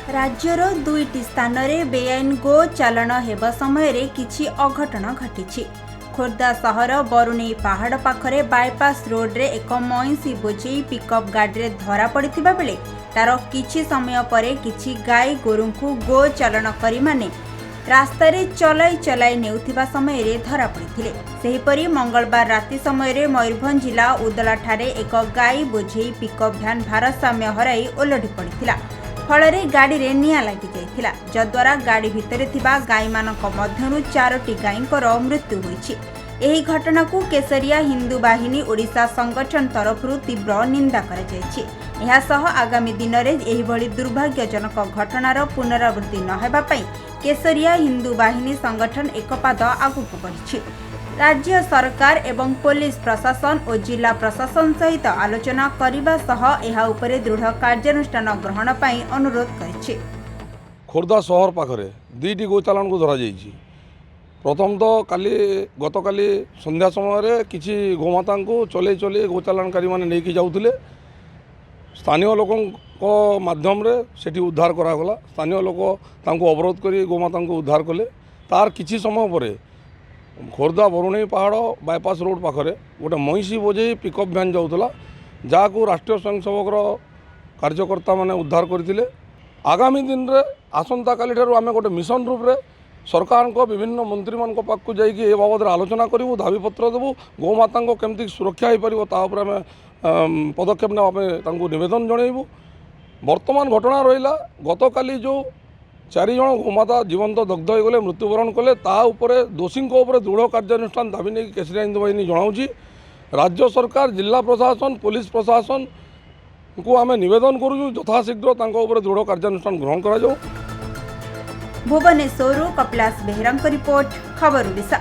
राज्यर दुईटी स्थान में बेआईन गो चालाण हेबा समय किछि अघटन घटी। खोर्धा सहर बरुणेई पहाड़ पाखरे बायपास रोड रे एक मईंसी बोझेई पिकअप गाड़ी धरा पड़िथिबा बेले तार किछि समय परे किछि गाई गोरुंकु गो चालाण करी माने रास्तार चलाई चलाई नेउथिबा समय रे धरा पड़िथिले। सेहिपरि मंगलवार राति समय रे मयूरभंज जिला उदला ठारे एक गाई बोझेई पिकअप भ्यान भारसाम्य हराई ओलटि पड़िथिला। फलरे गाड़ी रे निया लागि जाइथिला, जद्वारा गाड़ी भितरे थिबा गाई मानक मध्यरु 4टी गाईंकर मृत्यु होइछि। एही घटना को केसरिया हिंदू बाहिनी ओडिशा संगठन तरफरु तीव्र निंदा करा जाइछि। एहा सह आगामी दिन रे एही भली दुर्भाग्यजनक घटनार पुनरावृत्ति न हेबा पई केसरिया हिंदू बाहिनी संगठन एक पाद आगुक बढ़िछि। राज्य सरकार एवं पुलिस प्रशासन और जिला प्रशासन सहित आलोचना करने सह एहा उपरे दृढ़ कार्यानुष्ठान ग्रहण पई अनुरोध करिछि। खोर्धा सहर पाखरे दुईटी गोचालान को धरा जाइछि। प्रथम तो गतकाली संध्या समय किछि गोमाता को चले चले गोचालानकारी माने नेकी जाउथिले। स्थानीय लोकों को माध्यम रे सेठी उद्धार करागला। स्थानीय लोक तांको अवरोध करी गोमाता को उद्धार कले। तार किछि समय परे खोर्धा बरुणेई पहाड़ बायपास रोड पाखरे गोटे मईंसी बोझे पिकअप भ्यान जाऊला, जहाँ राष्ट्रीय स्वयंसेवक कार्यकर्ता माने उद्धार करथिले। आगामी दिन रे आसंता काली ठारू आमे गोटे मिशन रूप रे सरकार को विभिन्न मंत्री मान पाखक जाइए ए बाबद आलोचना करूँ, दाबीपत्र देवु, गोमाता को केमती सुरक्षा हो पार तापर आम पदक्षेप नापे नवेदन जनइबू। वर्तमान घटना रहा गतकाली जो 4 जन गोमाता जीवंत दग्ध हो गले मृत्युवरण कले दोषी दृढ़ कार्यानुष्ठान दाबी नहीं केसरिया हिंदू बाहिनी जनाऊँगी। राज्य सरकार जिला प्रशासन पुलिस प्रशासन को आम नवेदन करूँ यथाशीघ्र दृढ़ कार्यानुष्ठान ग्रहण करा जाऊ। भुवनेश्वर कपिलास बेहेरा रिपोर्ट, खबर ओडिशा।